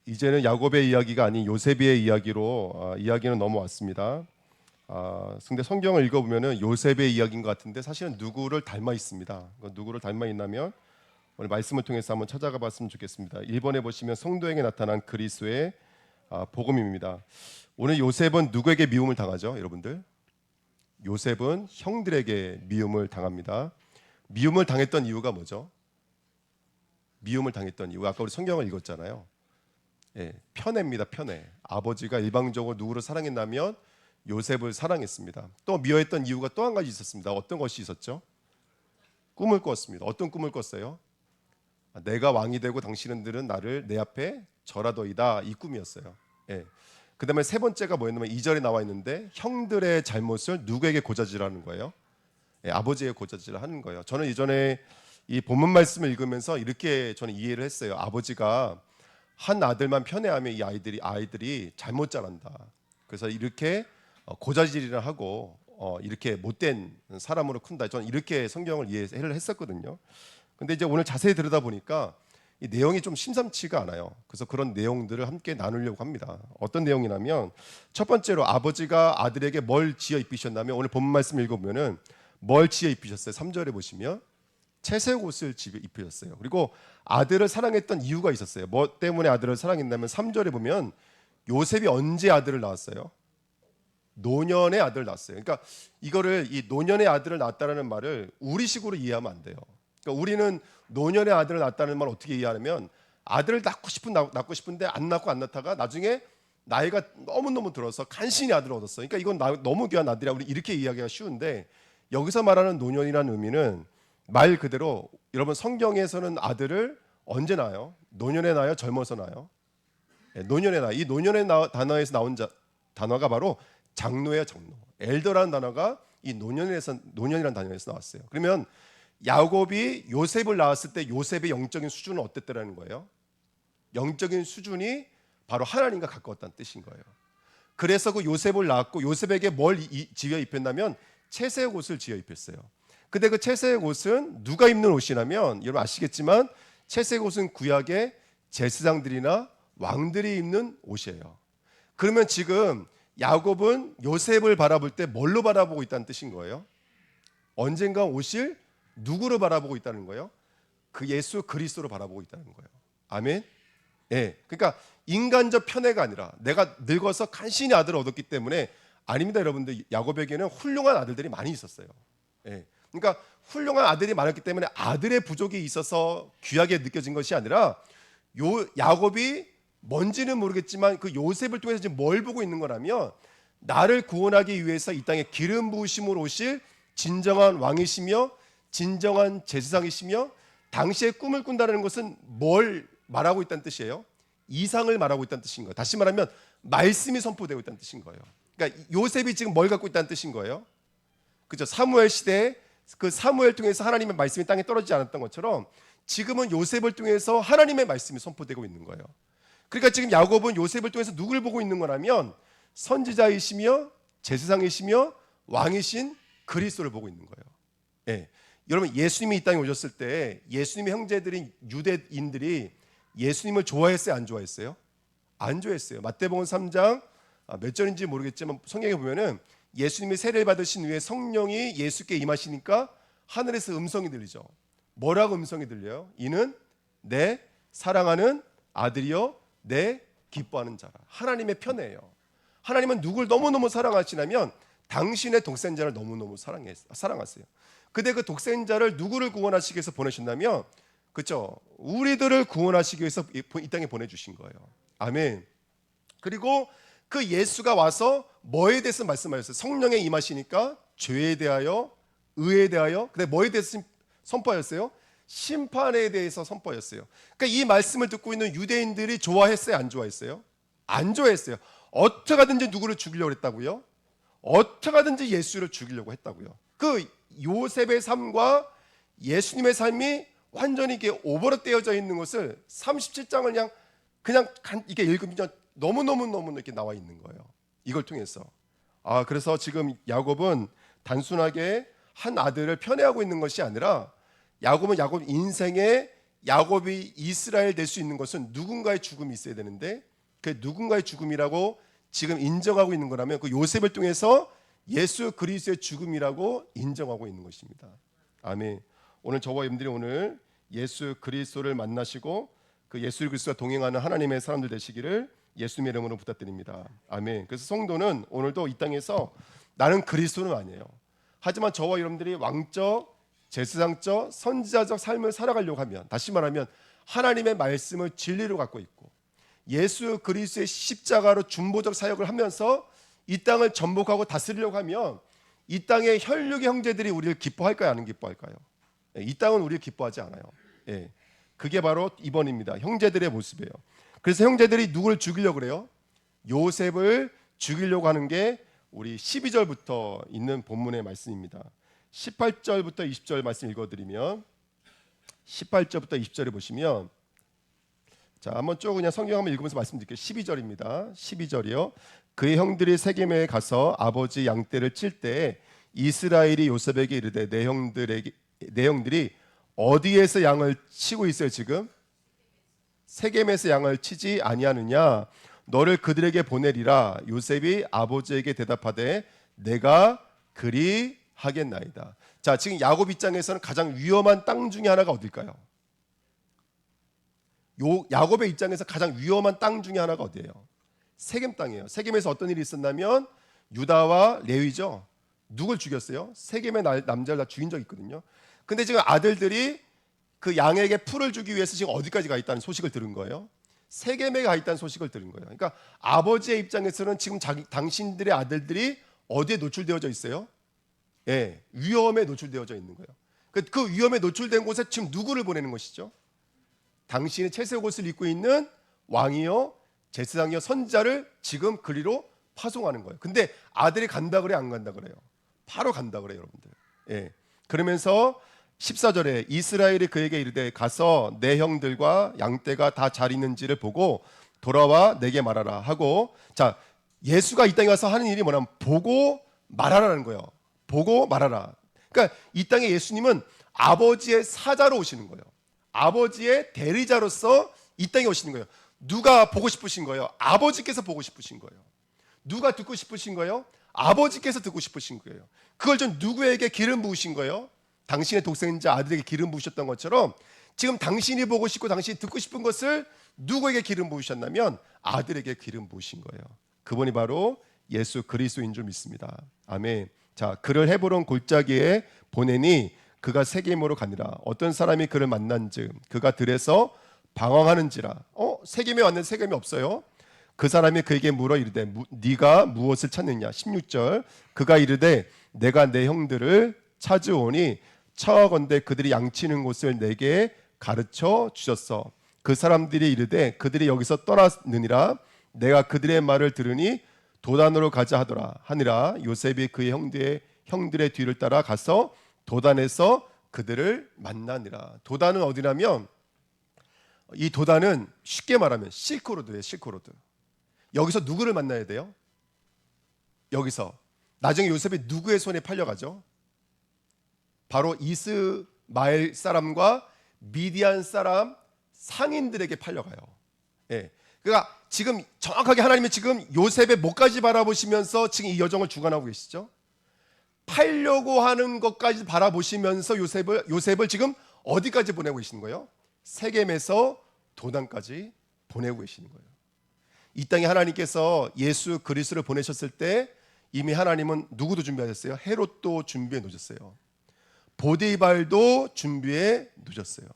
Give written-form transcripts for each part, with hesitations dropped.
이제는 야곱의 이야기가 아닌 요셉의 이야기로 이야기는 넘어왔습니다. 근데 성경을 읽어보면은 요셉의 이야기인 것 같은데 사실은 누구를 닮아 있습니다. 누구를 닮아 있냐면 오늘 말씀을 통해서 한번 찾아가 봤으면 좋겠습니다. 1번에 보시면 성도에게 나타난 그리스도의 복음입니다. 오늘 요셉은 누구에게 미움을 당하죠, 여러분들? 요셉은 형들에게 미움을 당합니다. 미움을 당했던 이유가 뭐죠? 미움을 당했던 이유, 아까 우리 성경을 읽었잖아요. 편애입니다. 편애. 아버지가 일방적으로 누구를 사랑했냐면 요셉을 사랑했습니다. 또 미워했던 이유가 또 한 가지 있었습니다. 어떤 것이 있었죠? 꿈을 꿨습니다. 어떤 꿈을 꿨어요? 내가 왕이 되고 당신들은 나를 내 앞에 절하더이다. 이 꿈이었어요. 그 다음에 세 번째가 뭐였냐면 2절에 나와 있는데 형들의 잘못을 누구에게 고자질하는 거예요? 아버지에게 고자질하는 거예요. 저는 이전에 이 본문 말씀을 읽으면서 이렇게 저는 이해를 했어요. 아버지가 한 아들만 편애하면 이 아이들이 잘못 자란다. 그래서 이렇게 고자질이나 하고 이렇게 못된 사람으로 큰다. 저는 이렇게 성경을 이해를 했었거든요. 근데 이제 오늘 자세히 들여다 보니까 이 내용이 좀 심상치가 않아요. 그래서 그런 내용들을 함께 나누려고 합니다. 어떤 내용이냐면 첫 번째로 아버지가 아들에게 뭘 지어 입히셨냐면 오늘 본문 말씀 읽어보면은 뭘 지어 입히셨어요? 3절에 보시면 채색 옷을 지어 입히셨어요. 그리고 아들을 사랑했던 이유가 있었어요. 뭐 때문에 아들을 사랑했냐면 3절에 보면 요셉이 언제 아들을 낳았어요? 노년의 아들을 낳았어요. 그러니까 이거를 이 노년의 아들을 낳았다는 말을 우리식으로 이해하면 안 돼요. 그러니까 우리는 노년의 아들을 낳았다는 말 어떻게 이해하냐면 아들을 낳고 싶은데 안 낳다가 나중에 나이가 너무너무 들어서 간신히 아들을 얻었어요. 그러니까 이건 너무 귀한 아들이야. 우리 이렇게 이야기하기가 쉬운데 여기서 말하는 노년이라는 의미는 말 그대로 여러분 성경에서는 아들을 언제 낳아요? 노년에 낳아요? 젊어서 낳아요? 노년에 낳아요. 이 노년의 단어에서 나온 단어가 바로 장로예요. 장로. 엘더라는 단어가 이 노년이라는 단어에서 나왔어요. 그러면 야곱이 요셉을 낳았을 때 요셉의 영적인 수준은 어땠다라는 거예요? 영적인 수준이 바로 하나님과 가까웠다는 뜻인 거예요. 그래서 그 요셉을 낳았고 요셉에게 뭘 지어 입혔냐면 채색 옷을 지어 입혔어요. 근데 그 채색 옷은 누가 입는 옷이냐면 여러분 아시겠지만 채색 옷은 구약의 제사장들이나 왕들이 입는 옷이에요. 그러면 지금 야곱은 요셉을 바라볼 때 뭘로 바라보고 있다는 뜻인 거예요? 언젠가 오실 누구로 바라보고 있다는 거예요? 그 예수 그리스도로 바라보고 있다는 거예요. 아멘. 그러니까 인간적 편애가 아니라 내가 늙어서 간신히 아들을 얻었기 때문에 아닙니다, 여러분들. 야곱에게는 훌륭한 아들들이 많이 있었어요. 그러니까 훌륭한 아들이 많았기 때문에 아들의 부족이 있어서 귀하게 느껴진 것이 아니라 야곱이 뭔지는 모르겠지만 그 요셉을 통해서 지금 뭘 보고 있는 거라면 나를 구원하기 위해서 이 땅에 기름 부으심으로 오실 진정한 왕이시며 진정한 제사장이시며 당시에 꿈을 꾼다는 것은 뭘 말하고 있다는 뜻이에요? 이상을 말하고 있다는 뜻인 거예요. 다시 말하면 말씀이 선포되고 있다는 뜻인 거예요. 그러니까 요셉이 지금 뭘 갖고 있다는 뜻인 거예요? 그죠? 사무엘 시대에 그 사무엘 통해서 하나님의 말씀이 땅에 떨어지지 않았던 것처럼 지금은 요셉을 통해서 하나님의 말씀이 선포되고 있는 거예요. 그러니까 지금 야곱은 요셉을 통해서 누구를 보고 있는 거라면 선지자이시며 제사장이시며 왕이신 그리스도를 보고 있는 거예요. 여러분 예수님이 이 땅에 오셨을 때 예수님의 형제들인 유대인들이 예수님을 좋아했어요? 안 좋아했어요? 안 좋아했어요. 마태복음 3장 몇 절인지 모르겠지만 성경에 보면은 예수님이 세례를 받으신 후에 성령이 예수께 임하시니까 하늘에서 음성이 들리죠. 뭐라고 음성이 들려요? 이는 내 사랑하는 아들이요 내 기뻐하는 자라. 하나님의 편애예요. 하나님은 누굴 너무너무 사랑하시냐면 당신의 독생자를 너무너무 사랑하세요. 근데 그 독생자를 누구를 구원하시기 위해서 보내셨냐면 그렇죠? 우리들을 구원하시기 위해서 이 땅에 보내주신 거예요. 아멘. 그리고 그 예수가 와서 뭐에 대해서 말씀하셨어요? 성령에 임하시니까 죄에 대하여 의에 대하여 근데 뭐에 대해서 선포하였어요? 심판에 대해서 선포하였어요. 그러니까 이 말씀을 듣고 있는 유대인들이 좋아했어요? 안 좋아했어요? 안 좋아했어요. 어떻게 하든지 누구를 죽이려고 했다고요? 어떻게 하든지 예수를 죽이려고 했다고요. 그 요셉의 삶과 예수님의 삶이 완전히 이게 오버랩되어져 있는 것을 37장을 그냥 이게 읽으면 너무너무 이렇게 나와 있는 거예요. 이걸 통해서. 그래서 지금 야곱은 단순하게 한 아들을 편애하고 있는 것이 아니라 야곱 인생의 야곱이 이스라엘 될 수 있는 것은 누군가의 죽음이 있어야 되는데 그 누군가의 죽음이라고 지금 인정하고 있는 거라면 그 요셉을 통해서 예수 그리스도의 죽음이라고 인정하고 있는 것입니다. 아멘. 오늘 저와 여러분들이 오늘 예수 그리스도를 만나시고 그 예수 그리스도와 동행하는 하나님의 사람들 되시기를 예수님의 이름으로 부탁드립니다. 아멘. 그래서 성도는 오늘도 이 땅에서 나는 그리스도는 아니에요. 하지만 저와 여러분들이 왕적, 제사장적, 선지자적 삶을 살아가려고 하면, 다시 말하면 하나님의 말씀을 진리로 갖고 있고 예수 그리스도의 십자가로 중보적 사역을 하면서 이 땅을 전복하고 다스리려고 하면 이 땅의 혈육의 형제들이 우리를 기뻐할까요? 안 기뻐할까요? 이 땅은 우리를 기뻐하지 않아요. 예. 그게 바로 이번입니다. 형제들의 모습이에요. 그래서 형제들이 누구를 죽이려고 그래요? 요셉을 죽이려고 하는 게 우리 12절부터 있는 본문의 말씀입니다. 18절부터 20절 말씀 읽어드리면 18절부터 20절에 보시면 자 한번 쭉 그냥 성경 한번 읽으면서 말씀드릴게요. 12절입니다. 12절이요. 그의 형들이 세겜에 가서 아버지 양떼를 칠 때 이스라엘이 요셉에게 이르되 내 형들이 어디에서 양을 치고 있어요 지금? 세겜에서 양을 치지 아니하느냐? 너를 그들에게 보내리라. 요셉이 아버지에게 대답하되 내가 그리 하겠나이다. 자, 지금 야곱 입장에서는 가장 위험한 땅 중에 하나가 어딜까요? 야곱의 입장에서 가장 위험한 땅 중에 하나가 어디예요? 세겜 땅이에요. 세겜에서 어떤 일이 있었냐면 유다와 레위죠. 누굴 죽였어요? 세겜의 남자를 다 죽인 적이 있거든요. 근데 지금 아들들이 그 양에게 풀을 주기 위해서 지금 어디까지 가 있다는 소식을 들은 거예요? 세겜에 가 있다는 소식을 들은 거예요. 그러니까 아버지의 입장에서는 지금 당신들의 아들들이 어디에 노출되어져 있어요? 예, 위험에 노출되어져 있는 거예요. 그 위험에 노출된 곳에 지금 누구를 보내는 것이죠? 당신의 채색 옷을 입고 있는 왕이요, 제사장이요, 선지자를 지금 그리로 파송하는 거예요. 근데 아들이 간다 그래 안 간다 그래요? 바로 간다 그래요, 여러분들. 예. 그러면서 14절에 이스라엘이 그에게 이르되 가서 내 형들과 양떼가 다 잘 있는지를 보고 돌아와 내게 말하라 하고, 자 예수가 이 땅에 와서 하는 일이 뭐냐면 보고 말하라는 거예요. 보고 말하라. 그러니까 이 땅에 예수님은 아버지의 사자로 오시는 거예요. 아버지의 대리자로서 이 땅에 오시는 거예요. 누가 보고 싶으신 거예요? 아버지께서 보고 싶으신 거예요. 누가 듣고 싶으신 거예요? 아버지께서 듣고 싶으신 거예요. 그걸 좀 누구에게 기름 부으신 거예요? 당신의 독생자 아들에게 기름 부으셨던 것처럼 지금 당신이 보고 싶고 당신이 듣고 싶은 것을 누구에게 기름 부으셨냐면 아들에게 기름 부으신 거예요. 그분이 바로 예수 그리스도인 줄 믿습니다. 아멘. 자, 그를 헤브론 골짜기에 보내니 그가 세겜으로 가니라. 어떤 사람이 그를 만난즉 그가 들에서 방황하는지라. 세겜에 왔는데 세겜이 없어요. 그 사람이 그에게 물어 이르되 네가 무엇을 찾느냐. 16절 그가 이르되 내가 내 형들을 찾으오니 청하건대 그들이 양치는 곳을 내게 가르쳐 주셨어. 그 사람들이 이르되 그들이 여기서 떠났느니라. 내가 그들의 말을 들으니 도단으로 가자 하더라 하니라. 요셉이 그의 형들의 뒤를 따라 가서 도단에서 그들을 만나니라. 도단은 어디냐면 이 도단은 쉽게 말하면 실크로드예요. 실크로드. 여기서 누구를 만나야 돼요? 여기서 나중에 요셉이 누구의 손에 팔려가죠? 바로 이스마엘 사람과 미디안 사람 상인들에게 팔려가요. 예. 그러니까 지금 정확하게 하나님이 지금 요셉의 목까지 바라보시면서 지금 이 여정을 주관하고 계시죠. 팔려고 하는 것까지 바라보시면서 요셉을 지금 어디까지 보내고 계시는 거예요? 세겜에서 도단까지 보내고 계시는 거예요. 이 땅에 하나님께서 예수 그리스도를 보내셨을 때 이미 하나님은 누구도 준비하셨어요? 헤롯도 준비해 놓으셨어요. 보디발도 준비해 놓으셨어요.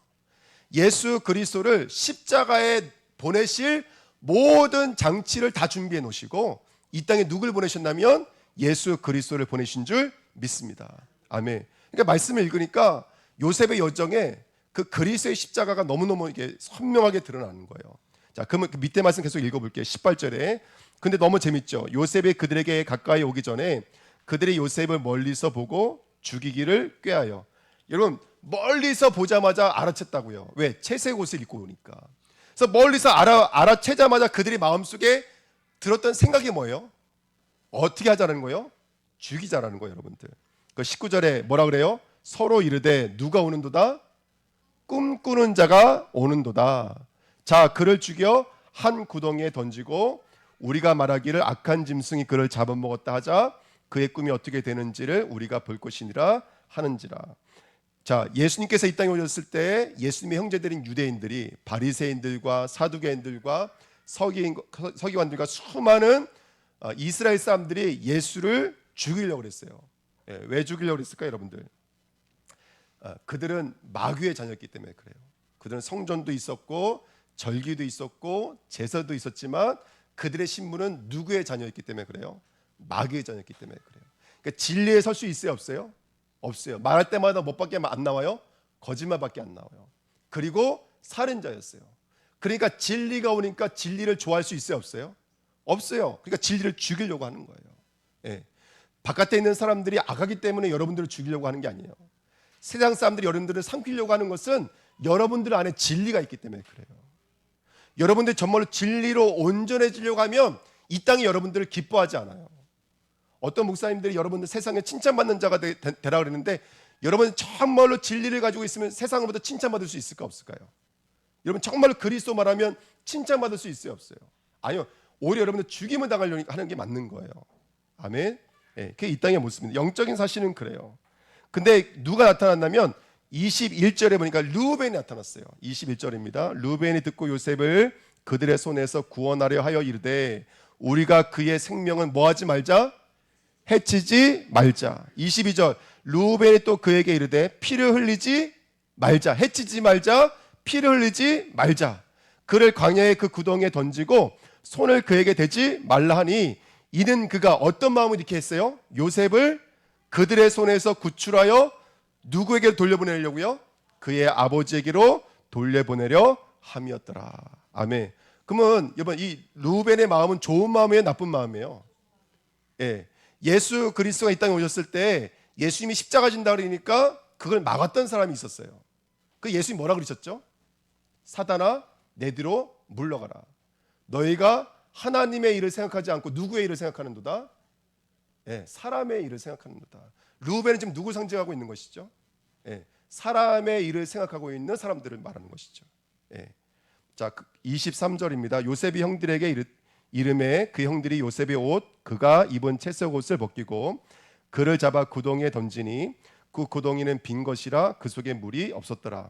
예수 그리스도를 십자가에 보내실 모든 장치를 다 준비해 놓으시고 이 땅에 누굴 보내셨냐면 예수 그리스도를 보내신 줄 믿습니다. 아멘. 그러니까 말씀을 읽으니까 요셉의 여정에 그 그리스도의 십자가가 너무너무 이게 선명하게 드러나는 거예요. 자, 그러면 그 밑에 말씀 계속 읽어볼게요. 18절에. 근데 너무 재밌죠. 요셉이 그들에게 가까이 오기 전에 그들이 요셉을 멀리서 보고 죽이기를 꾀하여. 여러분 멀리서 보자마자 알아챘다고요. 왜? 채색 옷을 입고 오니까. 그래서 멀리서 알아채자마자 그들이 마음속에 들었던 생각이 뭐예요? 어떻게 하자는 거예요? 죽이자라는 거예요, 여러분들. 그 19절에 뭐라 그래요? 서로 이르되 누가 오는도다? 꿈꾸는 자가 오는도다. 자, 그를 죽여 한 구덩이에 던지고 우리가 말하기를 악한 짐승이 그를 잡아먹었다 하자 그의 꿈이 어떻게 되는지를 우리가 볼 것이니라 하는지라. 자, 예수님께서 이 땅에 오셨을 때 예수님의 형제들인 유대인들이 바리새인들과 사두개인들과 서기관들과 수많은 이스라엘 사람들이 예수를 죽이려고 그랬어요. 왜 죽이려고 그랬을까 여러분들? 그들은 마귀의 자녀였기 때문에 그래요. 그들은 성전도 있었고 절기도 있었고 제사도 있었지만 그들의 신분은 누구의 자녀였기 때문에 그래요? 마귀의 자녀였기 때문에 그래요. 그러니까 진리에 설 수 있어요, 없어요? 없어요. 말할 때마다 뭐밖에 안 나와요? 거짓말밖에 안 나와요. 그리고 살인자였어요. 그러니까 진리가 오니까 진리를 좋아할 수 있어요, 없어요? 없어요. 그러니까 진리를 죽이려고 하는 거예요. 예. 바깥에 있는 사람들이 악하기 때문에 여러분들을 죽이려고 하는 게 아니에요. 세상 사람들이 여러분들을 삼키려고 하는 것은 여러분들 안에 진리가 있기 때문에 그래요. 여러분들이 정말로 진리로 온전해지려고 하면 이 땅이 여러분들을 기뻐하지 않아요. 어떤 목사님들이 여러분들 세상에 칭찬받는 자가 되라 그랬는데 여러분 정말로 진리를 가지고 있으면 세상으로부터 칭찬받을 수 있을까 없을까요? 여러분 정말로 그리스도 말하면 칭찬받을 수 있어요 없어요? 아니요. 오히려 여러분들 죽임을 당하려고 하는 게 맞는 거예요. 아멘. 예, 그게 이 땅의 모습입니다. 영적인 사실은 그래요. 근데 누가 나타났냐면 21절에 보니까 르우벤이 나타났어요. 21절입니다. 르우벤이 듣고 요셉을 그들의 손에서 구원하려 하여 이르되 우리가 그의 생명을 뭐하지 말자? 해치지 말자. 22절 르우벤이 또 그에게 이르되 피를 흘리지 말자. 해치지 말자. 피를 흘리지 말자. 그를 광야의 그 구덩이에 던지고 손을 그에게 대지 말라 하니 이는 그가 어떤 마음을 이렇게 했어요? 요셉을 그들의 손에서 구출하여 누구에게 돌려보내려고요? 그의 아버지에게로 돌려보내려 함이었더라. 아멘. 그러면 여러분 이 르우벤의 마음은 좋은 마음이에요, 나쁜 마음이에요? 예. 예수 그리스도가 이 땅에 오셨을 때 예수님이 십자가 진다 그러니까 그걸 막았던 사람이 있었어요. 그 예수님 뭐라 그러셨죠? 사단아 내 뒤로 물러가라. 너희가 하나님의 일을 생각하지 않고 누구의 일을 생각하는도다? 예, 사람의 일을 생각하는도다. 르우벤은 지금 누구 상징하고 있는 것이죠? 예, 사람의 일을 생각하고 있는 사람들을 말하는 것이죠. 예. 자, 23절입니다. 요셉이 형들에게 이름에 그 형들이 요셉의 옷 그가 입은 채색 옷을 벗기고 그를 잡아 구덩이에 던지니 그 구덩이는 빈 것이라 그 속에 물이 없었더라.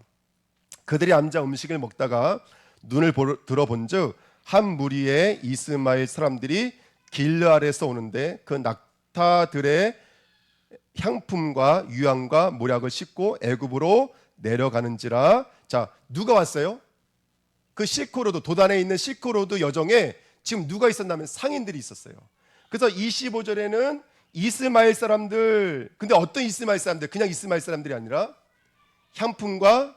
그들이 앉아 음식을 먹다가 눈을 들어본즉 한 무리의 이스마엘 사람들이 길르앗에서 오는데 그 낙타들의 향품과 유향과 모략을 싣고 애굽으로 내려가는지라. 자, 누가 왔어요? 그 실크로드, 도단에 있는 실크로드 여정에 지금 누가 있었냐면 상인들이 있었어요. 그래서 25절에는 이스마엘 사람들, 근데 어떤 이스마엘 사람들? 그냥 이스마엘 사람들이 아니라 향품과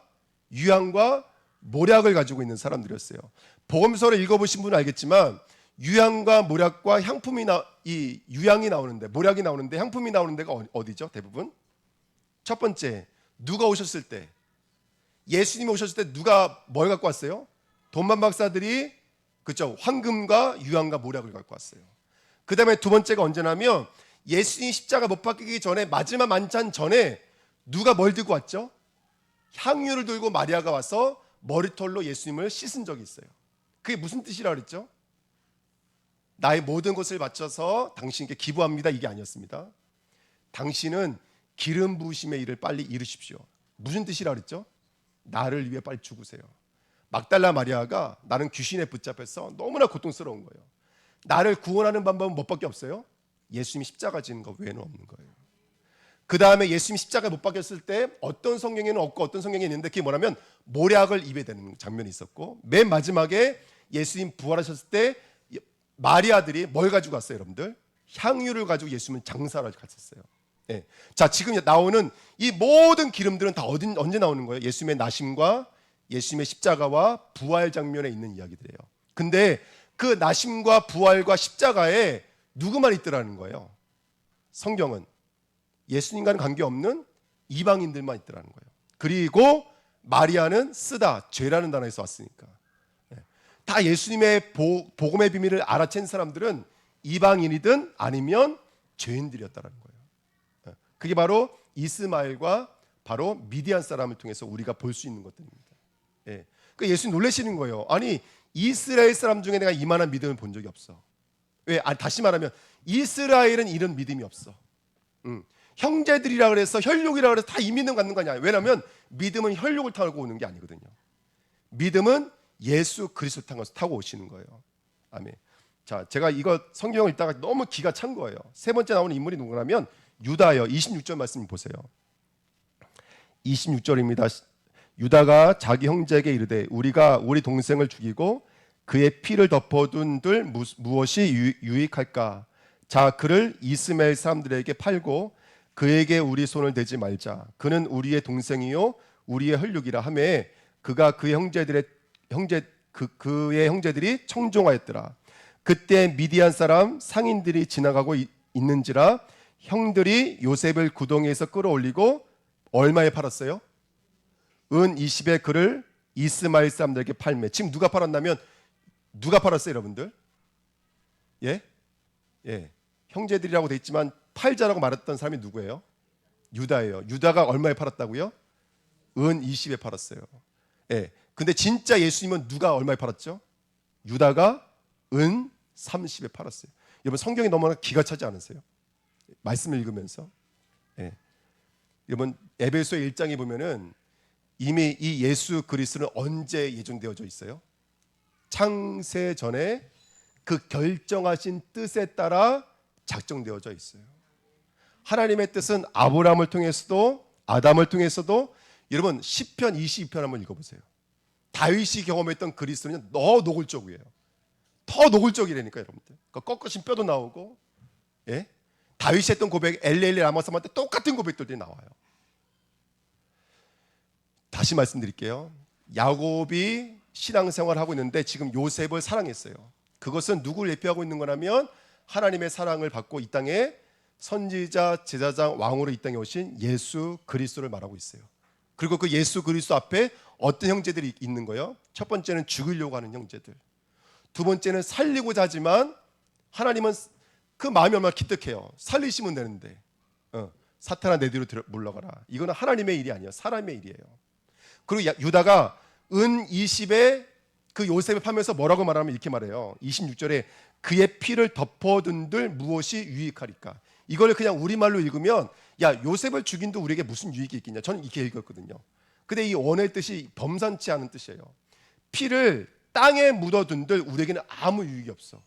유향과 모략을 가지고 있는 사람들이었어요. 복음서를 읽어보신 분은 알겠지만 유향과 모략과 이 유향이 나오는데 모략이 나오는데 향품이 나오는 데가 어디죠? 대부분 첫 번째 누가 오셨을 때 예수님이 오셨을 때 누가 뭘 갖고 왔어요? 돈만 박사들이 그죠? 황금과 유향과 모략을 갖고 왔어요. 그 다음에 두 번째가 언제냐면 예수님이 십자가 못 박히기 전에 마지막 만찬 전에 누가 뭘 들고 왔죠? 향유를 들고 마리아가 와서 머리털로 예수님을 씻은 적이 있어요. 그게 무슨 뜻이라 그랬죠? 나의 모든 것을 바쳐서 당신께 기부합니다. 이게 아니었습니다. 당신은 기름 부으심의 일을 빨리 이루십시오. 무슨 뜻이라 그랬죠? 나를 위해 빨리 죽으세요. 막달라 마리아가 나는 귀신에 붙잡혀서 너무나 고통스러운 거예요. 나를 구원하는 방법은 뭐밖에 없어요? 예수님이 십자가 지는 것 외에는 없는 거예요. 그 다음에 예수님이 십자가에 못 박혔을 때 어떤 성경에는 없고 어떤 성경에 있는데 그게 뭐냐면 모략을 입에 대는 장면이 있었고 맨 마지막에 예수님 부활하셨을 때 마리아들이 뭘 가지고 왔어요, 여러분들? 향유를 가지고 예수님은 장사를 갔었어요. 예. 자, 지금 나오는 이 모든 기름들은 다 언제 나오는 거예요? 예수님의 나심과 예수님의 십자가와 부활 장면에 있는 이야기들이에요. 근데 그 나심과 부활과 십자가에 누구만 있더라는 거예요? 성경은 예수님과는 관계없는 이방인들만 있더라는 거예요. 그리고 마리아는 쓰다, 죄라는 단어에서 왔으니까. 다 예수님의 복음의 비밀을 알아챈 사람들은 이방인이든 아니면 죄인들이었다는 거예요. 그게 바로 이스마엘과 바로 미디안 사람을 통해서 우리가 볼 수 있는 것들입니다. 예. 그러니까 예수님 놀라시는 거예요. 아니 이스라엘 사람 중에 내가 이만한 믿음을 본 적이 없어. 왜? 다시 말하면 이스라엘은 이런 믿음이 없어. 형제들이라 그래서 혈육이라 그래서 다 이 믿음 갖는 거 아니야. 왜냐하면 믿음은 혈육을 타고 오는 게 아니거든요. 믿음은 예수 그리스도 타고 오시는 거예요. 아멘. 자, 제가 이거 성경을 읽다가 너무 기가 찬 거예요. 세 번째 나오는 인물이 누구냐면 유다예요. 26절 말씀 보세요. 26절입니다. 유다가 자기 형제에게 이르되 우리가 우리 동생을 죽이고 그의 피를 덮어둔들 무엇이 유익할까? 자, 그를 이스마엘 사람들에게 팔고 그에게 우리 손을 대지 말자. 그는 우리의 동생이요 우리의 혈육이라 하매 그가 그의 형제들이 청종하였더라. 그때 미디안 사람 상인들이 지나가고 있는지라 형들이 요셉을 구덩이에서 끌어올리고 얼마에 팔았어요? 은 20에 그를 이스마엘 사람들에게 팔매. 지금 누가 팔았냐면 누가 팔았어요, 여러분들? 예? 예. 형제들이라고 돼 있지만 팔자라고 말했던 사람이 누구예요? 유다예요. 유다가 얼마에 팔았다고요? 은 20에 팔았어요. 예. 근데 진짜 예수님은 누가 얼마에 팔았죠? 유다가 은 30에 팔았어요. 여러분 성경이 너무나 기가 차지 않으세요? 말씀을 읽으면서. 예. 여러분 에베소 1장에 보면은 이미 이 예수 그리스도는 언제 예정되어져 있어요? 창세 전에 그 결정하신 뜻에 따라 작정되어져 있어요. 하나님의 뜻은 아브라함을 통해서도 아담을 통해서도 여러분 시편 22편 한번 읽어보세요. 다윗이 경험했던 그리스도는 더 노골적이에요. 더 노골적이라니까 여러분들. 그러니까 꺾으신 뼈도 나오고, 예? 다윗이 했던 고백 엘레일리 라마삼한테 똑같은 고백들이 나와요. 다시 말씀드릴게요. 야곱이 신앙생활을 하고 있는데 지금 요셉을 사랑했어요. 그것은 누구를 예표하고 있는 거냐면 하나님의 사랑을 받고 이 땅에 선지자, 제사장, 왕으로 이 땅에 오신 예수 그리스도를 말하고 있어요. 그리고 그 예수 그리스도 앞에 어떤 형제들이 있는 거예요? 첫 번째는 죽이려고 하는 형제들. 두 번째는 살리고자 하지만 하나님은 그 마음이 얼마나 기특해요. 살리시면 되는데 사탄아 내 뒤로 물러가라. 이거는 하나님의 일이 아니에요. 사람의 일이에요. 그리고 유다가 은 20에 그 요셉을 파면서 뭐라고 말하면 이렇게 말해요. 26절에 그의 피를 덮어둔들 무엇이 유익하리까? 이걸 그냥 우리말로 읽으면 야 요셉을 죽인도 우리에게 무슨 유익이 있겠냐? 저는 이렇게 읽었거든요. 근데 이 원어의 뜻이 범상치 않은 뜻이에요. 피를 땅에 묻어둔들 우리에게는 아무 유익이 없어.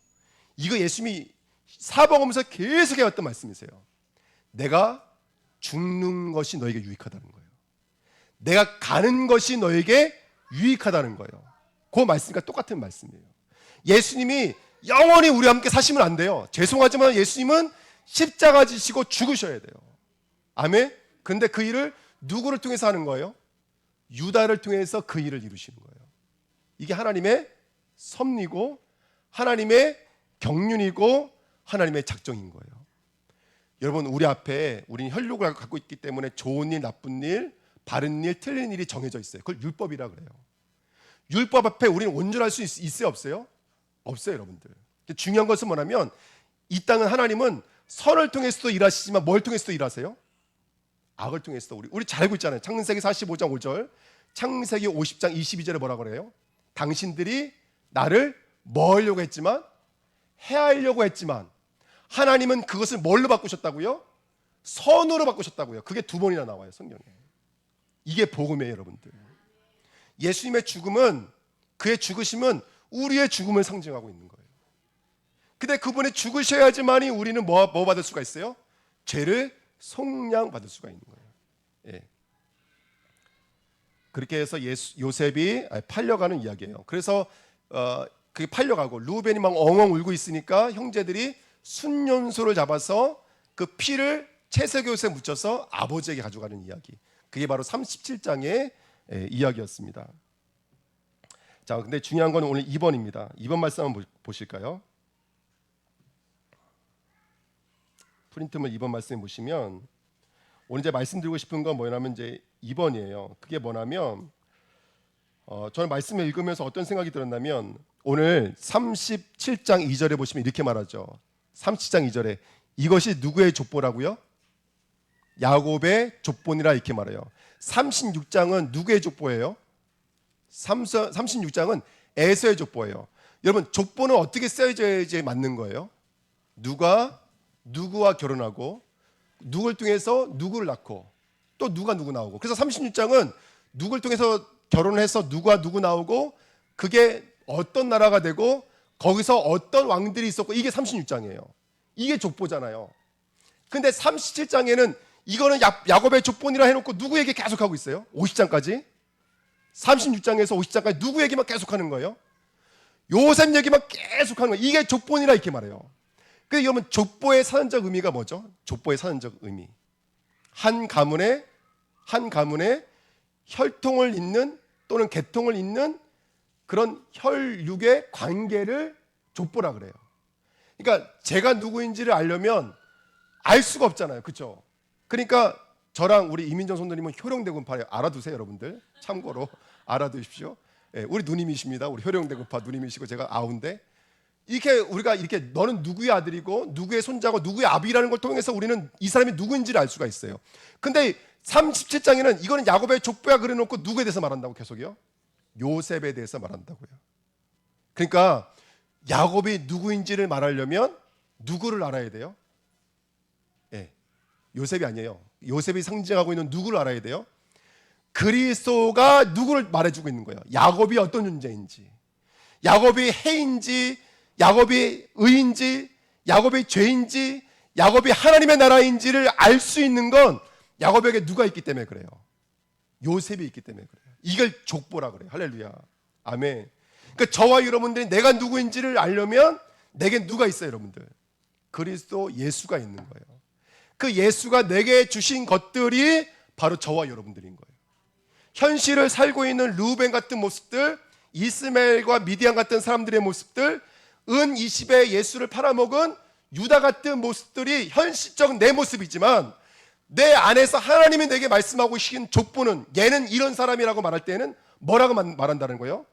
이거 예수님이 사복음에서 계속 해왔던 말씀이세요. 내가 죽는 것이 너에게 유익하다는 거예요. 내가 가는 것이 너에게 유익하다는 거예요. 그 말씀과 똑같은 말씀이에요. 예수님이 영원히 우리와 함께 사시면 안 돼요. 죄송하지만 예수님은 십자가 지시고 죽으셔야 돼요. 아멘. 근데 그 일을 누구를 통해서 하는 거예요? 유다를 통해서 그 일을 이루시는 거예요. 이게 하나님의 섭리고 하나님의 경륜이고 하나님의 작정인 거예요. 여러분 우리 앞에 우리는 혈육을 갖고 있기 때문에 좋은 일, 나쁜 일, 바른 일, 틀린 일이 정해져 있어요. 그걸 율법이라 그래요. 율법 앞에 우리는 온전할 수 있어요, 없어요? 없어요, 여러분들. 중요한 것은 뭐냐면 이 땅은 하나님은 선을 통해서도 일하시지만 뭘 통해서도 일하세요? 악을 통해서도 우리 잘 알고 있잖아요. 창세기 45장 5절, 창세기 50장 22절에 뭐라 그래요? 당신들이 나를 뭐 하려고 했지만 해하려고 했지만 하나님은 그것을 뭘로 바꾸셨다고요? 선으로 바꾸셨다고요. 그게 두 번이나 나와요, 성경에. 이게 복음이에요, 여러분들. 예수님의 죽음은 그의 죽으심은 우리의 죽음을 상징하고 있는 거예요. 근데 그분이 죽으셔야지만이 우리는 뭐 받을 수가 있어요? 죄를 속량받을 수가 있는 거예요. 예. 그렇게 해서 요셉이 팔려가는 이야기예요. 그래서 그게 팔려가고 루벤이 막 엉엉 울고 있으니까 형제들이 순년소를 잡아서 그 피를 채색 옷에 묻혀서 아버지에게 가져가는 이야기. 그게 바로 37장의 이야기였습니다. 자, 근데 중요한 건 오늘 2번입니다. 2번 말씀 한번 보실까요? 프린트물 2번 말씀 보시면 오늘 이제 말씀드리고 싶은 건 뭐냐면 이제 2번이에요. 그게 뭐냐면 저는 말씀을 읽으면서 어떤 생각이 들었냐면 오늘 37장 2절에 보시면 이렇게 말하죠. 37장 2절에 이것이 누구의 족보라고요? 야곱의 족보니라 이렇게 말해요. 36장은 누구의 족보예요? 36장은 에서의 족보예요. 여러분, 족보는 어떻게 쓰여져야지 맞는 거예요? 누가 누구와 결혼하고 누구를 통해서 누구를 낳고 또 누가 누구 나오고. 그래서 36장은 누구를 통해서 결혼을 해서 누가 누구 나오고 그게 어떤 나라가 되고 거기서 어떤 왕들이 있었고, 이게 36장이에요. 이게 족보잖아요. 근데 37장에는 이거는 야곱의 족보니라 해놓고 누구에게 계속하고 있어요? 50장까지. 36장에서 50장까지 누구 얘기만 계속하는 거예요? 요셉 얘기만 계속하는 거예요. 이게 족보니라 이렇게 말해요. 근데 여러분, 족보의 사전적 의미가 뭐죠? 족보의 사전적 의미, 한 가문에 혈통을 잇는 또는 계통을 잇는 그런 혈육의 관계를 족보라 그래요. 그러니까 제가 누구인지를 알려면 알 수가 없잖아요. 그렇죠? 그러니까 저랑 우리 이민정 손님은 효령대군파 알아두세요, 여러분들. 참고로 알아두십시오. 예, 우리 누님이십니다. 우리 효령대군파 누님이시고 제가 아우인데, 이렇게 우리가 이렇게 너는 누구의 아들이고 누구의 손자고 누구의 아비라는 걸 통해서 우리는 이 사람이 누구인지를 알 수가 있어요. 근데 37장에는 이거는 야곱의 족보야 그래놓고 누구에 대해서 말한다고 계속요? 요셉에 대해서 말한다고요. 그러니까 야곱이 누구인지를 말하려면 누구를 알아야 돼요? 예, 요셉이 아니에요. 요셉이 상징하고 있는 누구를 알아야 돼요? 그리스도가 누구를 말해주고 있는 거예요. 야곱이 어떤 존재인지, 야곱이 해인지, 야곱이 의인지, 야곱이 죄인지, 야곱이 하나님의 나라인지를 알 수 있는 건 야곱에게 누가 있기 때문에 그래요. 요셉이 있기 때문에 그래요. 이걸 족보라 그래요. 할렐루야, 아멘. 그러니까 저와 여러분들이 내가 누구인지를 알려면 내게 누가 있어요, 여러분들? 그리스도 예수가 있는 거예요. 그 예수가 내게 주신 것들이 바로 저와 여러분들인 거예요. 현실을 살고 있는 루벤 같은 모습들, 이스마엘과 미디안 같은 사람들의 모습들, 은 20에 예수를 팔아먹은 유다 같은 모습들이 현실적 내 모습이지만, 내 안에서 하나님이 내게 말씀하고 계신 족보는 얘는 이런 사람이라고 말할 때는 뭐라고 말한다는 거예요?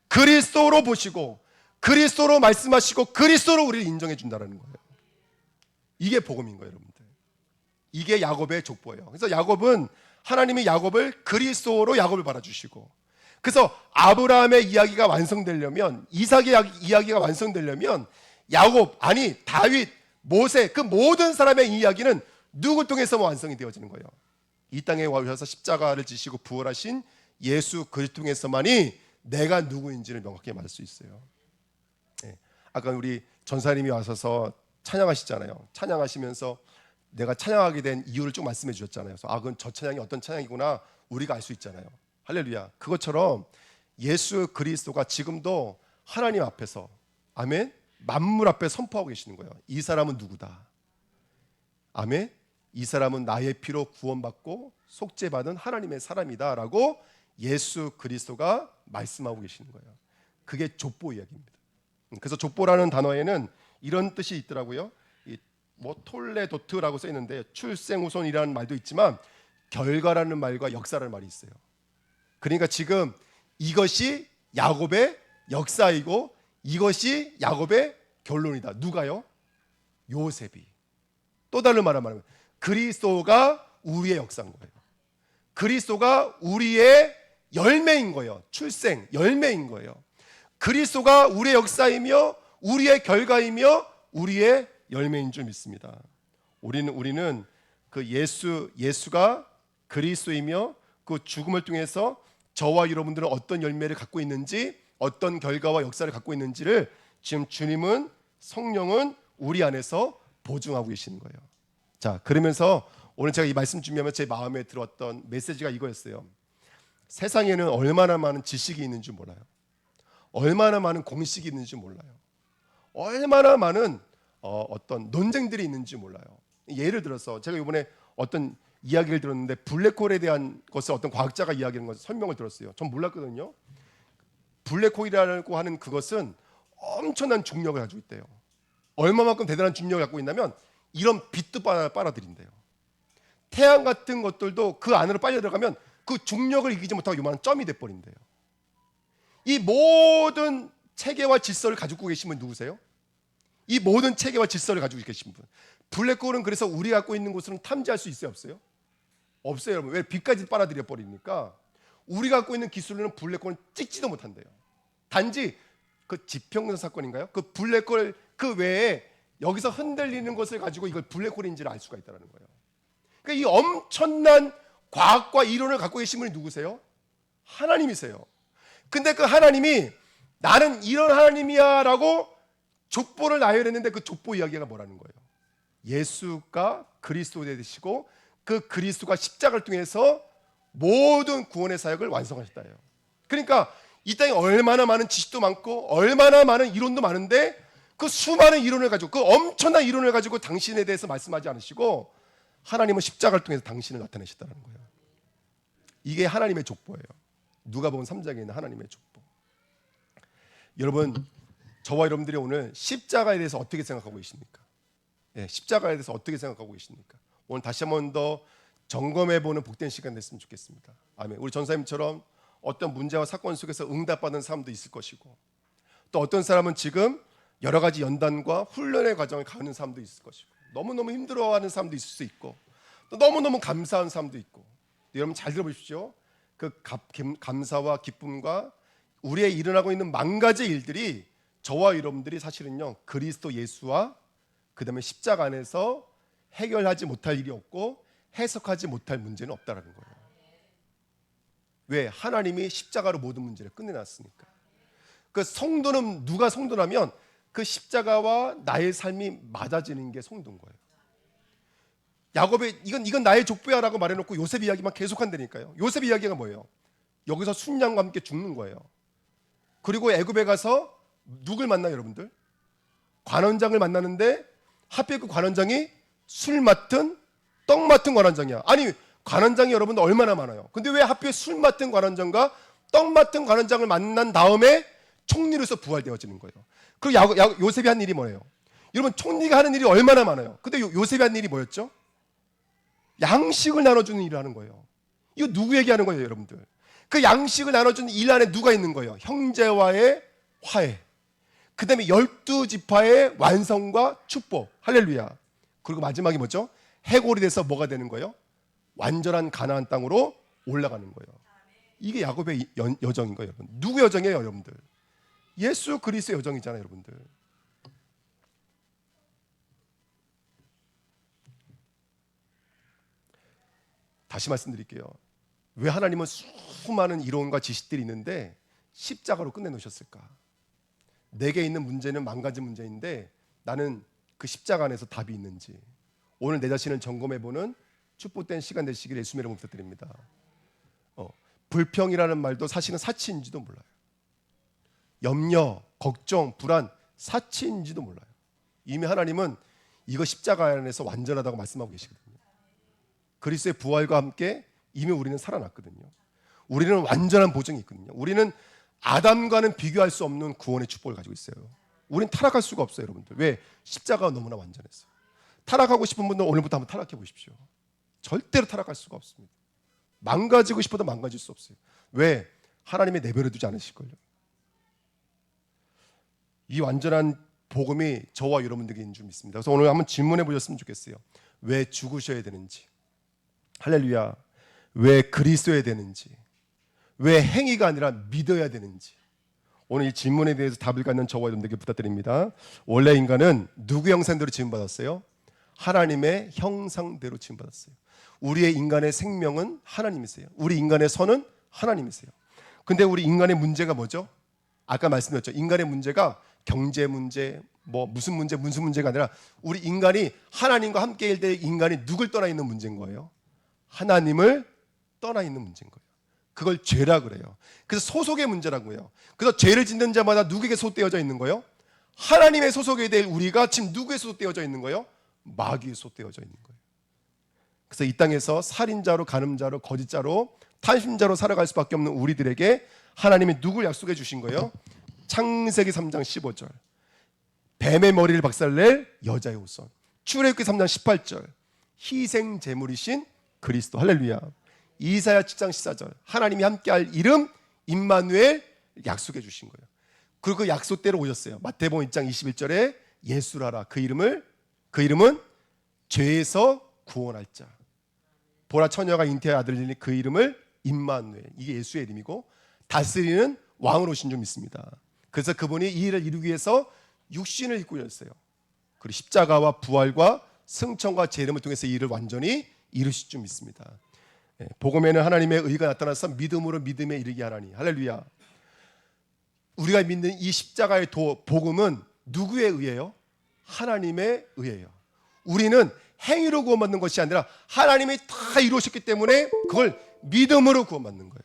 그리스도로 보시고 그리스도로 말씀하시고 그리스도로 우리를 인정해 준다는 거예요. 이게 복음인 거예요, 여러분들. 이게 야곱의 족보예요. 그래서 야곱은, 하나님이 야곱을 그리스도로 야곱을 바라주시고, 그래서 아브라함의 이야기가 완성되려면, 이삭의 이야기가 완성되려면 야곱, 아니 다윗, 모세, 그 모든 사람의 이야기는 누구를 통해서 완성이 되어지는 거예요? 이 땅에 와셔서 십자가를 지시고 부활하신 예수 그리스도 통해서만이 내가 누구인지를 명확히 말할 수 있어요. 네. 아까 우리 전사님이 와셔서 찬양하시잖아요. 찬양하시면서 내가 찬양하게 된 이유를 좀 말씀해 주셨잖아요. 그래서 그건 저 찬양이 어떤 찬양이구나 우리가 알 수 있잖아요. 할렐루야. 그것처럼 예수 그리스도가 지금도 하나님 앞에서, 아멘, 만물 앞에 선포하고 계시는 거예요. 이 사람은 누구다. 아멘. 이 사람은 나의 피로 구원받고 속죄받은 하나님의 사람이다 라고 예수 그리스도가 말씀하고 계시는 거예요. 그게 족보 이야기입니다. 그래서 족보라는 단어에는 이런 뜻이 있더라고요. 톨레도트라고 써 있는데 출생후손이라는 말도 있지만 결과라는 말과 역사라는 말이 있어요. 그러니까 지금 이것이 야곱의 역사이고 이것이 야곱의 결론이다. 누가요? 요셉이. 또 다른 말을 말하면 그리스도가 우리의 역사인 거예요. 그리스도가 우리의 열매인 거예요. 출생, 열매인 거예요. 그리스도가 우리의 역사이며 우리의 결과이며 우리의 열매인 줄 믿습니다. 우리는 그 예수가 그리스도이며 그 죽음을 통해서 저와 여러분들은 어떤 열매를 갖고 있는지, 어떤 결과와 역사를 갖고 있는지를 지금 주님은, 성령은 우리 안에서 보증하고 계시는 거예요. 자, 그러면서 오늘 제가 이 말씀 준비하면 제 마음에 들었던 메시지가 이거였어요. 세상에는 얼마나 많은 지식이 있는지 몰라요. 얼마나 많은 공식이 있는지 몰라요. 얼마나 많은 어떤 논쟁들이 있는지 몰라요. 예를 들어서 제가 이번에 어떤 이야기를 들었는데 블랙홀에 대한 것을 어떤 과학자가 이야기하는 것을 설명을 들었어요. 전 몰랐거든요. 블랙홀이라고 하는 그것은 엄청난 중력을 가지고 있대요. 얼마만큼 대단한 중력을 갖고 있냐면 이런 빛도 빨아들인대요. 태양 같은 것들도 그 안으로 빨려 들어가면 그 중력을 이기지 못하고 요만한 점이 돼버린대요. 이 모든 체계와 질서를 가지고 계신 분 누구세요? 이 모든 체계와 질서를 가지고 계신 분, 블랙홀은 그래서 우리 갖고 있는 곳은 탐지할 수 있어요, 없어요? 없어요, 여러분. 왜? 빛까지 빨아들여 버리니까 우리 갖고 있는 기술로는 블랙홀은 찍지도 못한대요. 단지 그 지평선 사건인가요? 그 블랙홀 그 외에 여기서 흔들리는 것을 가지고 이걸 블랙홀인지를 알 수가 있다는 거예요. 그러니까 이 엄청난 과학과 이론을 갖고 계신 분이 누구세요? 하나님이세요. 근데 그 하나님이 나는 이런 하나님이야 라고 족보를 나열했는데 그 족보 이야기가 뭐라는 거예요? 예수가 그리스도 되시고 그 그리스도가 십자가를 통해서 모든 구원의 사역을 완성하셨다예요. 그러니까 이 땅에 얼마나 많은 지식도 많고 얼마나 많은 이론도 많은데 그 수많은 이론을 가지고 그 엄청난 이론을 가지고 당신에 대해서 말씀하지 않으시고 하나님은 십자가를 통해서 당신을 나타내셨다는 거예요. 이게 하나님의 족보예요. 누가복음 3장에 있는 하나님의 족보. 여러분, 저와 여러분들이 오늘 십자가에 대해서 어떻게 생각하고 계십니까? 예, 십자가에 대해서 어떻게 생각하고 계십니까? 오늘 다시 한 번 더 점검해보는 복된 시간 됐으면 좋겠습니다. 아멘. 우리 전사님처럼 어떤 문제와 사건 속에서 응답받는 사람도 있을 것이고 또 어떤 사람은 지금 여러 가지 연단과 훈련의 과정을 가는 사람도 있을 것이고 너무너무 힘들어하는 사람도 있을 수 있고 또 너무너무 감사한 사람도 있고 여러분 잘 들어보십시오. 그 감사와 기쁨과 우리의 일어나고 있는 만 가지 일들이 저와 여러분들이 사실은요 그리스도 예수와 그 다음에 십자가 안에서 해결하지 못할 일이 없고 해석하지 못할 문제는 없다라는 거예요. 왜? 하나님이 십자가로 모든 문제를 끝내놨으니까. 그 성도는 누가 성도라면 그 십자가와 나의 삶이 맞아지는 게 성도인 거예요. 야곱의 이건 나의 족보야라고 말해놓고 요셉 이야기만 계속한다니까요. 요셉 이야기가 뭐예요? 여기서 순양과 함께 죽는 거예요. 그리고 애굽에 가서 누굴 만나요, 여러분들? 관원장을 만나는데 하필 그 관원장이 술 맡은 떡 맡은 관원장이야. 아니 관원장이 여러분들 얼마나 많아요. 근데 왜 하필 술 맡은 관원장과 떡 맡은 관원장을 만난 다음에 총리로서 부활되어지는 거예요. 그리고 요셉이 한 일이 뭐예요? 여러분 총리가 하는 일이 얼마나 많아요. 근데 요셉이 한 일이 뭐였죠? 양식을 나눠주는 일을 하는 거예요. 이거 누구에게 하는 거예요, 여러분들? 그 양식을 나눠주는 일 안에 누가 있는 거예요? 형제와의 화해, 그 다음에 12지파의 완성과 축복. 할렐루야. 그리고 마지막이 뭐죠? 해골이 돼서 뭐가 되는 거예요? 완전한 가나안 땅으로 올라가는 거예요. 이게 야곱의 여정인 거예요, 여러분. 누구 여정이에요, 여러분들? 예수 그리스도의 여정이잖아요, 여러분들. 다시 말씀드릴게요. 왜 하나님은 수많은 이론과 지식들이 있는데 십자가로 끝내놓으셨을까? 내게 있는 문제는 만 가지 문제인데 나는 그 십자가 안에서 답이 있는지 오늘 내 자신을 점검해보는 축복된 시간 되시기를 예수님의 이름으로 부탁드립니다. 불평이라는 말도 사실은 사치인지도 몰라요. 염려, 걱정, 불안, 사치인지도 몰라요. 이미 하나님은 이거 십자가 안에서 완전하다고 말씀하고 계시거든요. 그리스도의 부활과 함께 이미 우리는 살아났거든요. 우리는 완전한 보증이 있거든요. 우리는 아담과는 비교할 수 없는 구원의 축복을 가지고 있어요. 우리는 타락할 수가 없어요, 여러분들. 왜? 십자가가 너무나 완전했어요. 타락하고 싶은 분들 오늘부터 한번 타락해 보십시오. 절대로 타락할 수가 없습니다. 망가지고 싶어도 망가질 수 없어요. 왜? 하나님이 내버려 두지 않으실걸요. 이 완전한 복음이 저와 여러분들에게 있는 줄 믿습니다. 그래서 오늘 한번 질문해 보셨으면 좋겠어요. 왜 죽으셔야 되는지, 할렐루야, 왜 그리스도여야 되는지, 왜 행위가 아니라 믿어야 되는지, 오늘 이 질문에 대해서 답을 갖는 저와 여러분들에게 부탁드립니다. 원래 인간은 누구 형상대로 지음받았어요? 하나님의 형상대로 지음받았어요. 우리의 인간의 생명은 하나님이세요. 우리 인간의 선은 하나님이세요. 근데 우리 인간의 문제가 뭐죠? 아까 말씀드렸죠. 인간의 문제가 경제 문제, 무슨 문제가 아니라 우리 인간이 하나님과 함께 일 때 인간이 누굴 떠나 있는 문제인 거예요? 하나님을 떠나 있는 문제인 거예요. 그걸 죄라 그래요. 그래서 소속의 문제라고 해요. 그래서 죄를 짓는 자마다 누구에게 소속되어져 있는 거예요? 하나님의 소속에 대해 우리가 지금 누구에 소속되어져 있는 거예요? 마귀에 소속되어져 있는 거예요. 그래서 이 땅에서 살인자로, 간음자로, 거짓자로, 탄심자로 살아갈 수밖에 없는 우리들에게 하나님이 누굴 약속해 주신 거예요? 창세기 3장 15절 뱀의 머리를 박살낼 여자의 후손, 출애굽기 3장 18절 희생 제물이신 그리스도, 할렐루야. 이사야 7장 14절 하나님이 함께할 이름 임마누엘 약속해 주신 거예요. 그리고 그 약속대로 오셨어요. 마태복음 1장 21절에 예수라라, 그 이름은 죄에서 구원할 자. 보라 처녀가 잉태한 아들이니 그 이름을 임마누엘, 이게 예수의 이름이고 다스리는 왕으로 오신 줄 믿습니다. 그래서 그분이 이 일을 이루기 위해서 육신을 입고 오셨어요. 그리고 십자가와 부활과 승천과 재림을 통해서 이 일을 완전히 이루실 줄 믿습니다. 복음에는 하나님의 의가 나타나서 믿음으로 믿음에 이르게 하나니, 할렐루야. 우리가 믿는 이 십자가의 복음은 누구에 의해요? 하나님에 의해요. 우리는 행위로 구원받는 것이 아니라 하나님이 다 이루셨기 때문에 그걸 믿음으로 구원받는 거예요.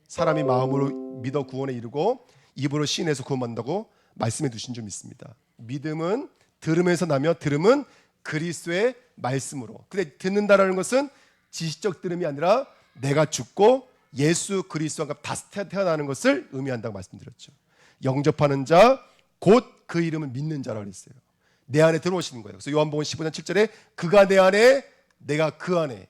사람이 마음으로 믿어 구원에 이르고 입으로 시인해서 구원받는다고 말씀해 두신 줄 믿습니다. 믿음은 들음에서 나며 들음은 그리스도의 말씀으로. 근데 듣는다라는 것은 지식적 들음이 아니라 내가 죽고 예수 그리스도와 다시 태어나는 것을 의미한다고 말씀드렸죠. 영접하는 자 곧 그 이름을 믿는 자라고 했어요. 내 안에 들어오시는 거예요. 그래서 요한복음 15장 7절에 그가 내 안에 내가 그 안에.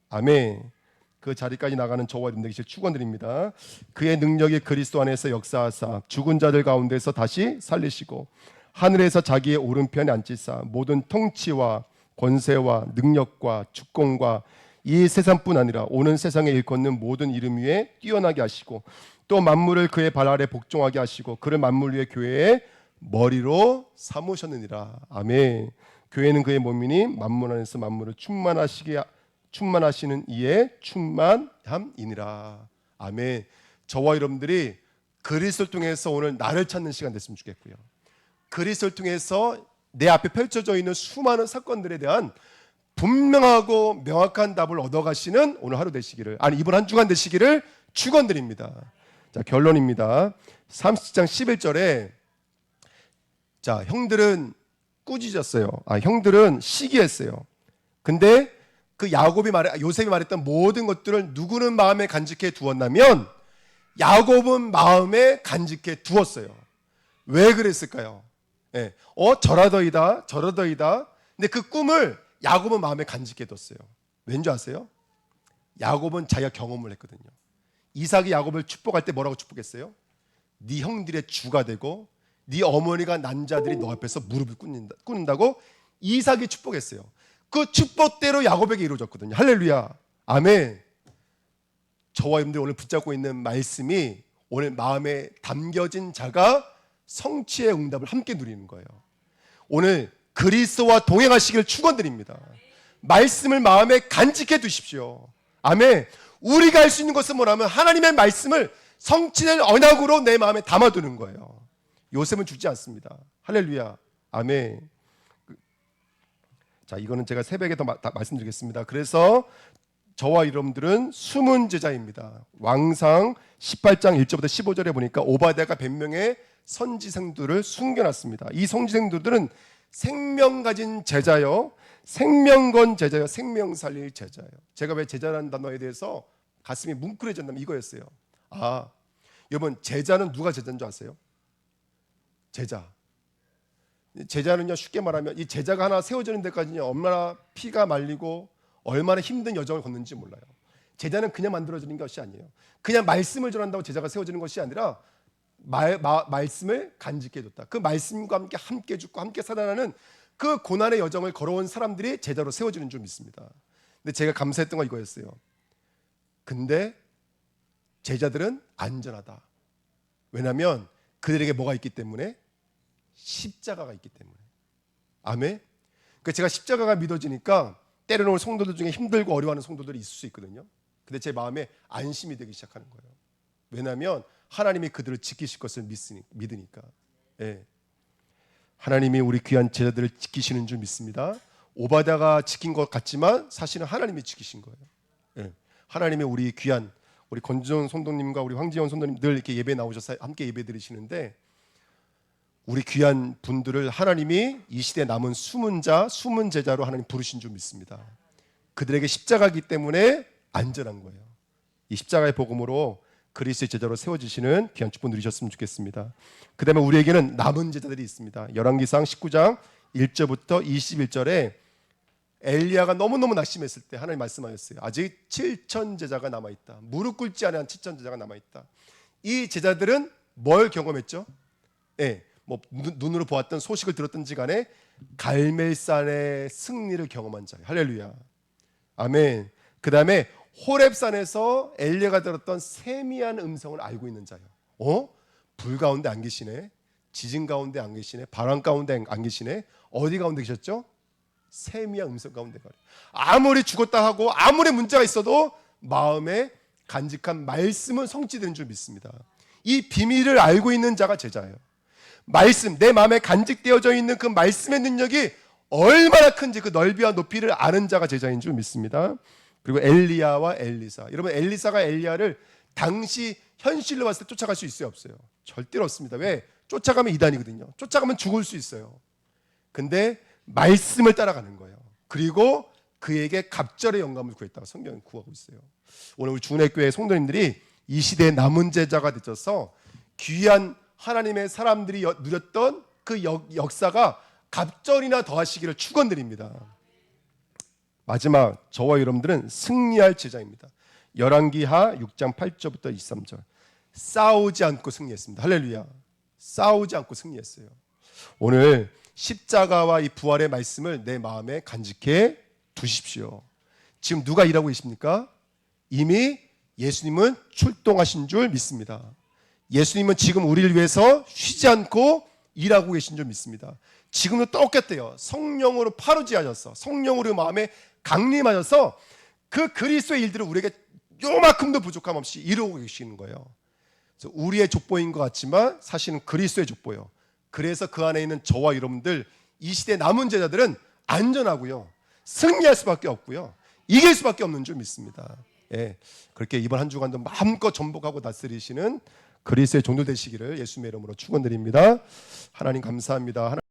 아멘. 그 자리까지 나가는 저와 여러분 되기를 축원드립니다. 그의 능력이 그리스도 안에서 역사하사 죽은 자들 가운데서 다시 살리시고 하늘에서 자기의 오른편에 앉히사 모든 통치와 권세와 능력과 주권과 이 세상뿐 아니라 오는 세상에 일컫는 모든 이름 위에 뛰어나게 하시고 또 만물을 그의 발 아래 복종하게 하시고 그를 만물 위에 교회의 머리로 삼으셨느니라. 아멘. 교회는 그의 몸이니 만물 안에서 만물을 충만하시는 이의 충만함이니라. 아멘. 저와 여러분들이 그리스도를 통해서 오늘 나를 찾는 시간 됐으면 좋겠고요. 그리스도를 통해서 내 앞에 펼쳐져 있는 수많은 사건들에 대한 분명하고 명확한 답을 얻어가시는 오늘 하루 되시기를, 아니 이번 한 주간 되시기를 축원드립니다. 자, 결론입니다. 30장 11절에 자, 형들은 꾸짖었어요. 형들은 시기했어요. 근데 그 요셉이 말했던 모든 것들을 누구는 마음에 간직해 두었냐면 야곱은 마음에 간직해 두었어요. 왜 그랬을까요? 저라더이다. 근데 그 꿈을 야곱은 마음에 간직해 뒀어요. 왠지 아세요? 야곱은 자기가 경험을 했거든요. 이삭이 야곱을 축복할 때 뭐라고 축복했어요? 네 형들의 주가 되고 네 어머니가 난 자들이 너 앞에서 무릎을 꿇는다고 이삭이 축복했어요. 그 축복대로 야곱에게 이루어졌거든요. 할렐루야. 아멘. 저와 여러분들 오늘 붙잡고 있는 말씀이 오늘 마음에 담겨진 자가 성취의 응답을 함께 누리는 거예요. 오늘 그리스도와 동행하시기를 축원드립니다. 말씀을 마음에 간직해 두십시오. 아멘. 우리가 할 수 있는 것은 뭐냐면 하나님의 말씀을 성취될 언약으로 내 마음에 담아두는 거예요. 요셉은 죽지 않습니다. 할렐루야. 아멘. 자, 이거는 제가 새벽에 더 말씀드리겠습니다. 그래서 저와 여러분들은 숨은 제자입니다. 왕상 18장 1절부터 15절에 보니까 오바댜가 100명의 선지생들을 숨겨놨습니다. 이 선지생들은 생명 가진 제자요, 생명 건 제자요, 생명 살릴 제자요. 제가 왜 제자라는 단어에 대해서 가슴이 뭉클해졌냐면 이거였어요. 여러분, 제자는 누가 제자인 줄 아세요? 제자는요, 쉽게 말하면 이 제자가 하나 세워지는 데까지는 얼마나 피가 말리고 얼마나 힘든 여정을 걷는지 몰라요. 제자는 그냥 만들어지는 것이 아니에요. 그냥 말씀을 전한다고 제자가 세워지는 것이 아니라 말씀을 간직해뒀다. 그 말씀과 함께 죽고 함께 살아나는 그 고난의 여정을 걸어온 사람들이 제자로 세워지는 줄 믿습니다. 근데 제가 감사했던 건 이거였어요. 근데 제자들은 안전하다. 왜냐하면 그들에게 뭐가 있기 때문에? 십자가가 있기 때문에. 아멘. 그러니까 제가 십자가가 믿어지니까 때로는 성도들 중에 힘들고 어려워하는 성도들이 있을 수 있거든요. 근데 제 마음에 안심이 되기 시작하는 거예요. 왜냐하면 하나님이 그들을 지키실 것을 믿으니까. 하나님이 우리 귀한 제자들을 지키시는 줄 믿습니다. 오바댜가 지킨 것 같지만 사실은 하나님이 지키신 거예요. 하나님이 우리 귀한 우리 권지원 성도님과 우리 황지원 성도님 늘 이렇게 예배 나오셔서 함께 예배 드리시는데 우리 귀한 분들을 하나님이 이 시대에 남은 숨은 제자로 하나님 부르신 줄 믿습니다. 그들에게 십자가이기 때문에 안전한 거예요. 이 십자가의 복음으로 그리스도의 제자로 세워지시는 귀한 축복 누리셨으면 좋겠습니다. 그 다음에 우리에게는 남은 제자들이 있습니다. 열왕기상 19장 1절부터 21절에 엘리야가 너무너무 낙심했을 때 하나님 말씀하셨어요. 아직 7천 제자가 남아있다. 무릎 꿇지 않은 7천 제자가 남아있다. 이 제자들은 뭘 경험했죠? 뭐 눈으로 보았던 소식을 들었던지 간에 갈멜산의 승리를 경험한 자예요. 할렐루야. 아멘. 그 다음에 호렙산에서 엘리야가 들었던 세미한 음성을 알고 있는 자예요. 불 가운데 안 계시네. 지진 가운데 안 계시네. 바람 가운데 안 계시네. 어디 가운데 계셨죠? 세미한 음성 가운데 가요. 아무리 죽었다 하고 아무리 문제가 있어도 마음에 간직한 말씀은 성취되는 줄 믿습니다. 이 비밀을 알고 있는 자가 제자예요. 말씀, 내 마음에 간직되어져 있는 그 말씀의 능력이 얼마나 큰지 그 넓이와 높이를 아는 자가 제자인 줄 믿습니다. 그리고 엘리야와 엘리사. 여러분, 엘리사가 엘리야를 당시 현실로 봤을 때 쫓아갈 수 있어요, 없어요? 절대로 없습니다. 왜? 쫓아가면 이단이거든요. 쫓아가면 죽을 수 있어요. 근데 말씀을 따라가는 거예요. 그리고 그에게 갑절의 영감을 구했다고 성경은 구하고 있어요. 오늘 우리 주은혜교회 성도님들이 이 시대의 남은 제자가 되셔서 귀한 하나님의 사람들이 누렸던 그 역사가 갑절이나 더하시기를 축원드립니다. 마지막, 저와 여러분들은 승리할 제자입니다. 열왕기하 6장 8절부터 23절. 싸우지 않고 승리했습니다. 할렐루야. 싸우지 않고 승리했어요. 오늘 십자가와 이 부활의 말씀을 내 마음에 간직해 두십시오. 지금 누가 일하고 계십니까? 이미 예수님은 출동하신 줄 믿습니다. 예수님은 지금 우리를 위해서 쉬지 않고 일하고 계신 줄 믿습니다. 지금도 똑같대요. 성령으로 파루지하셔서, 성령으로 마음에 강림하셔서 그 그리스도의 일들을 우리에게 요만큼도 부족함 없이 이루고 계시는 거예요. 그래서 우리의 족보인 것 같지만 사실은 그리스도의 족보예요. 그래서 그 안에 있는 저와 여러분들, 이 시대 남은 제자들은 안전하고요, 승리할 수밖에 없고요, 이길 수밖에 없는 줄 믿습니다. 예, 그렇게 이번 한 주간도 마음껏 전복하고 다스리시는 그리스도의 종들 되시기를 예수님의 이름으로 축원드립니다. 하나님 감사합니다.